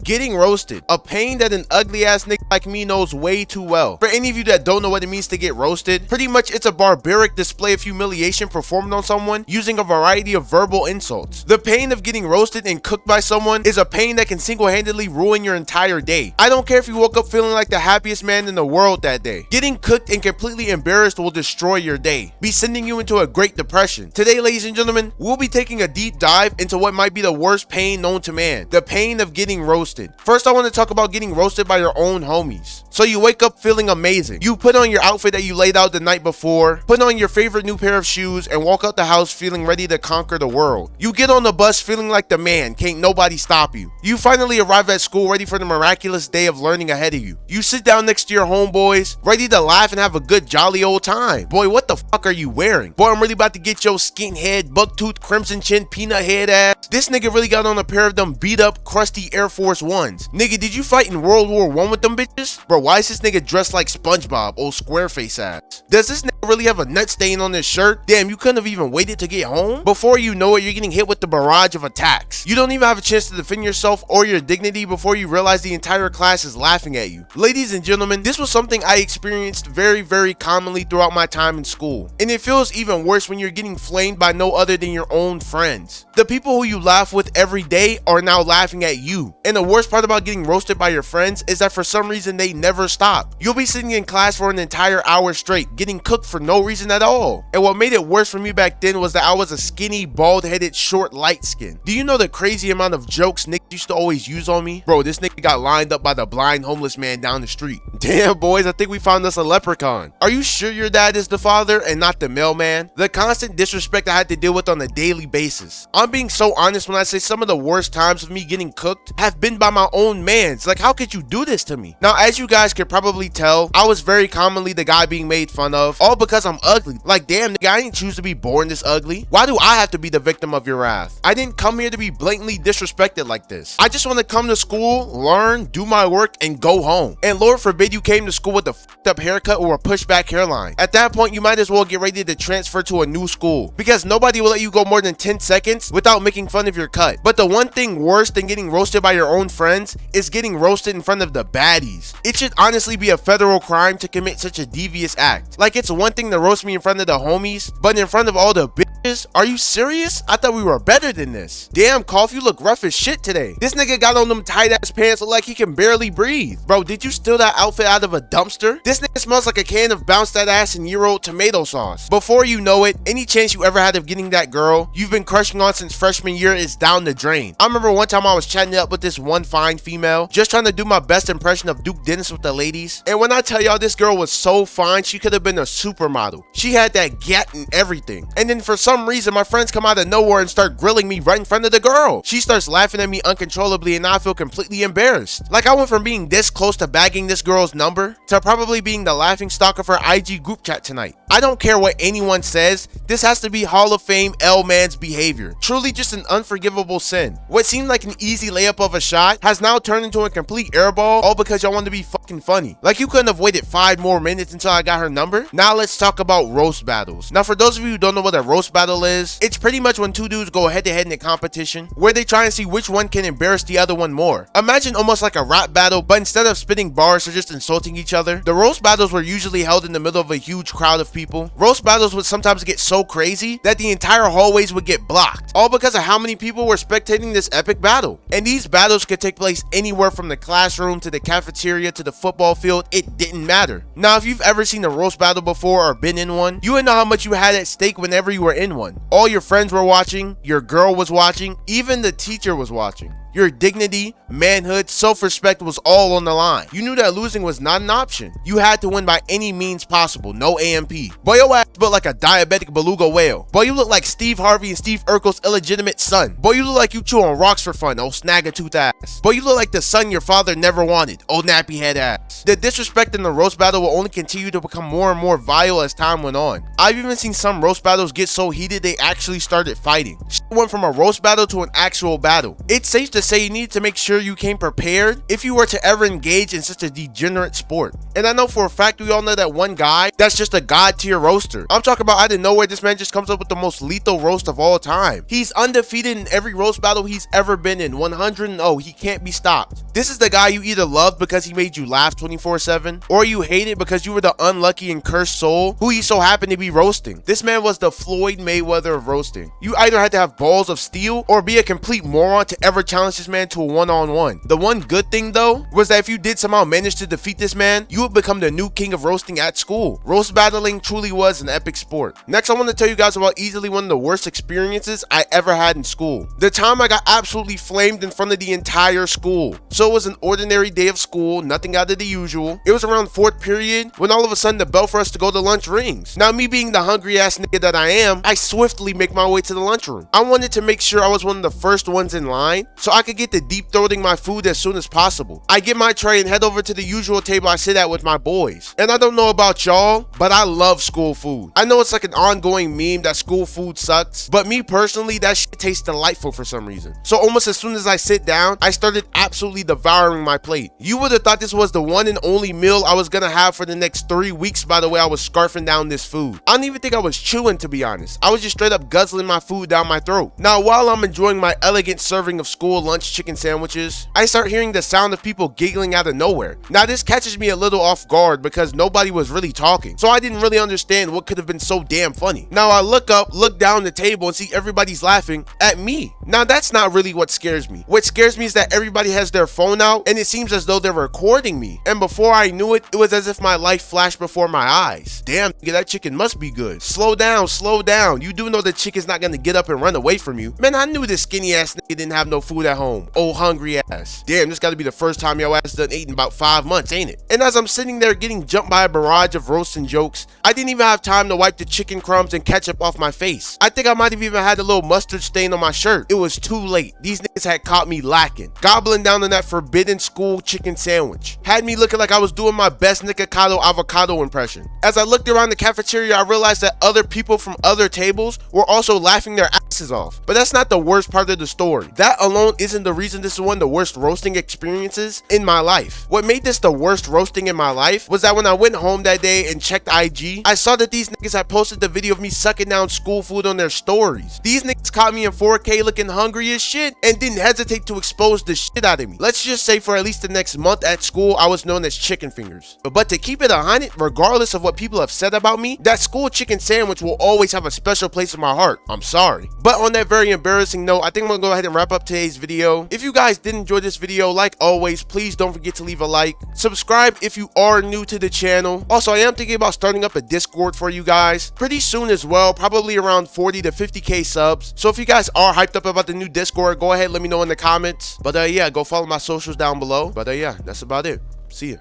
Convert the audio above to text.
Getting roasted, a pain that an ugly ass nigga like me knows way too well. For any of you that don't know what it means to get roasted, pretty much it's a barbaric display of humiliation performed on someone using a variety of verbal insults. The pain of getting roasted and cooked by someone is a pain that can single-handedly ruin your entire day. I don't care if you woke up feeling like the happiest man in the world that day. Getting cooked and completely embarrassed will destroy your day, be sending you into a great depression. Today, ladies and gentlemen, we'll be taking a deep dive into what might be the worst pain known to man, the pain of getting roasted. First, I want to talk about getting roasted by your own homies. So you wake up feeling amazing. You put on your outfit that you laid out the night before, put on your favorite new pair of shoes, and walk out the house feeling ready to conquer the world. You get on the bus feeling like the man, can't nobody stop you. You finally arrive at school ready for the miraculous day of learning ahead of you. You sit down next to your homeboys, ready to laugh and have a good jolly old time. Boy, what the fuck are you wearing? Boy, I'm really about to get your skinhead, bucktooth, crimson chin, peanut head ass. This nigga really got on a pair of them beat up, crusty Air Force Ones. Nigga, did you fight in World War I with them bitches? Bro, why is this nigga dressed like SpongeBob, old Squareface ass? Does this nigga really have a nut stain on his shirt? Damn, you couldn't have even waited to get home? Before you know it, you're getting hit with the barrage of attacks. You don't even have a chance to defend yourself or your dignity before you realize the entire class is laughing at you. Ladies and gentlemen, this was something I experienced very commonly throughout my time in school. And it feels even worse when you're getting flamed by no other than your own friends. The people who you laugh with every day are now laughing at you. And the worst part about getting roasted by your friends is that for some reason they never stop. You'll be sitting in class for an entire hour straight, getting cooked for no reason at all. And what made it worse for me back then was that I was a skinny, bald-headed, short, light skin. Do you know the crazy amount of jokes niggas used to always use on me? Bro, this nigga got lined up by the blind homeless man down the street. Damn, boys, I think we found us a leprechaun. Are you sure your dad is the father and not the mailman? The constant disrespect I had to deal with on a daily basis. I'm being so honest when I say some of the worst times of me getting cooked have been by my own mans. Like, how could you do this to me? Now, as you guys could probably tell, I was very commonly the guy being made fun of, all because I'm ugly. Like, damn, nigga, I didn't choose to be born this ugly. Why do I have to be the victim of your wrath? I didn't come here to be blatantly disrespected like this. I just want to come to school, learn, do my work, and go home. And Lord forbid you came to school with a fucked up haircut or a pushback hairline. At that point, you might as well get ready to transfer to a new school, because nobody will let you go more than 10 seconds without making fun of your cut. But the one thing worse than getting roasted by your own friends is getting roasted in front of the baddies. It should honestly be a federal crime to commit such a devious act. Like, it's one thing to roast me in front of the homies, but in front of all the bitches? Are you serious? I thought we were better than this. Damn, Koff, you look rough as shit today. This nigga got on them tight ass pants, look like he can barely breathe. Bro, did you steal that outfit out of a dumpster? This nigga smells like a can of bounce that ass in year-old tomato sauce. Before you know it, any chance you ever had of getting that girl you've been crushing on since freshman year is down the drain. I remember one time I was chatting it up with this one fine female, just trying to do my best impression of Duke Dennis with the ladies. And when I tell y'all this girl was so fine, she could have been a supermodel. She had that gat and everything. And then for some reason, my friends come out of nowhere and start grilling me right in front of the girl. She starts laughing at me uncontrollably and now I feel completely embarrassed. Like, I went from being this close to bagging this girl's number to probably being the laughing stock of her IG group chat tonight. I don't care what anyone says, this has to be Hall of Fame L-man's behavior. Truly just an unforgivable sin. What seemed like an easy layup of a shot has now turned into a complete airball, all because y'all want to be fucking funny. Like, you couldn't have waited 5 more minutes until I got her number? Now let's talk about roast battles. Now, for those of you who don't know what a roast battle is, it's pretty much when two dudes go head to head in a competition where they try and see which one can embarrass the other one more. Imagine almost like a rap battle, but instead of spitting bars or just insulting each other, the roast battles were usually held in the middle of a huge crowd of people. Roast battles would sometimes get so crazy that the entire hallways would get blocked, all because of how many people were spectating this epic battle. And these battles could take place anywhere from the classroom to the cafeteria to the football field. It didn't matter. Now, if you've ever seen a roast battle before or been in one, you would know how much you had at stake whenever you were in one. All your friends were watching, your girl was watching, even the teacher was watching. Your dignity, manhood, self-respect was all on the line. You knew that losing was not an option. You had to win by any means possible, no AMP. Boy, your ass built like a diabetic beluga whale. Boy, you look like Steve Harvey and Steve Urkel's illegitimate son. Boy, you look like you chew on rocks for fun, old snag-a-tooth ass. Boy, you look like the son your father never wanted, old nappy head ass. The disrespect in the roast battle will only continue to become more and more vile as time went on. I've even seen some roast battles get so heated they actually started fighting. Shit went from a roast battle to an actual battle. It's safe to to say you need to make sure you came prepared if you were to ever engage in such a degenerate sport. And I know for a fact we all know that one guy that's just a god tier roaster. I'm talking about out of nowhere, this man just comes up with the most lethal roast of all time. He's undefeated in every roast battle he's ever been in, 100-0. He can't be stopped. This is the guy you either loved because he made you laugh 24/7, or you hated because you were the unlucky and cursed soul who he so happened to be roasting. This man was the Floyd Mayweather of roasting. You either had to have balls of steel or be a complete moron to ever challenge this man to a one-on-one. The one good thing though was that if you did somehow manage to defeat this man, you would become the new king of roasting at school. Roast battling truly was an epic sport. Next, I want to tell you guys about easily one of the worst experiences I ever had in school. The time I got absolutely flamed in front of the entire school. So it was an ordinary day of school, nothing out of the usual. It was around fourth period when all of a sudden the bell for us to go to lunch rings. Now, me being the hungry ass nigga that I am, I swiftly make my way to the lunchroom. I wanted to make sure I was one of the first ones in line so I could get to deep throating my food as soon as possible. I get my tray and head over to the usual table I sit at with my boys. And I don't know about y'all, but I love school food. I know it's like an ongoing meme that school food sucks, but me personally, that shit tastes delightful for some reason. So almost as soon as I sit down, I started absolutely devouring my plate. You would have thought this was the one and only meal I was gonna have for the next 3 weeks by the way I was scarfing down this food. I don't even think I was chewing, to be honest. I was just straight up guzzling my food down my throat. Now, while I'm enjoying my elegant serving of school lunch chicken sandwiches, I start hearing the sound of people giggling out of nowhere. Now, this catches me a little off guard because nobody was really talking, so I didn't really understand what could have been so damn funny. Now, I look up, look down the table, and see everybody's laughing at me. Now, that's not really what scares me. What scares me is that everybody has their phone out, and it seems as though they're recording me. And before I knew it, it was as if my life flashed before my eyes. Damn, nigga, that chicken must be good. Slow down, slow down. You do know the chicken's not gonna get up and run away from you. Man, I knew this skinny ass nigga didn't have no food at home. Oh, hungry ass. Damn, this gotta be the first time your ass done eaten about 5 months, ain't it? And as I'm sitting there getting jumped by a barrage of roasts and jokes, I didn't even have time to wipe the chicken crumbs and ketchup off my face. I think I might have even had a little mustard stain on my shirt. It was too late. These niggas had caught me lacking, gobbling down on that forbidden school chicken sandwich. Had me looking like I was doing my best Nikocado avocado impression. As I looked around the cafeteria, I realized that other people from other tables were also laughing their asses off. But that's not the worst part of the story. That alone isn't the reason this is one of the worst roasting experiences in my life. What made this the worst roasting in my life was that when I went home that day and checked IG, I saw that these niggas had posted the video of me sucking down school food on their stories. These niggas caught me in 4K looking hungry as shit and didn't hesitate to expose the shit out of me. Let's just say for at least the next month at school, I was known as chicken fingers. But to keep it 100, regardless of what people have said about me, that school chicken sandwich will always have a special place in my heart. I'm sorry. But on that very embarrassing note, I think I'm gonna go ahead and wrap up today's video. If you guys did enjoy this video, like always, please don't forget to leave a like. Subscribe if you are new to the channel. Also, I am thinking about starting up a Discord for you guys pretty soon as well, probably around 40 to 50k subs. So if you guys are hyped up about the new Discord, go ahead, let me know in the comments. But yeah, go follow my socials down below. But yeah, that's about it. See ya.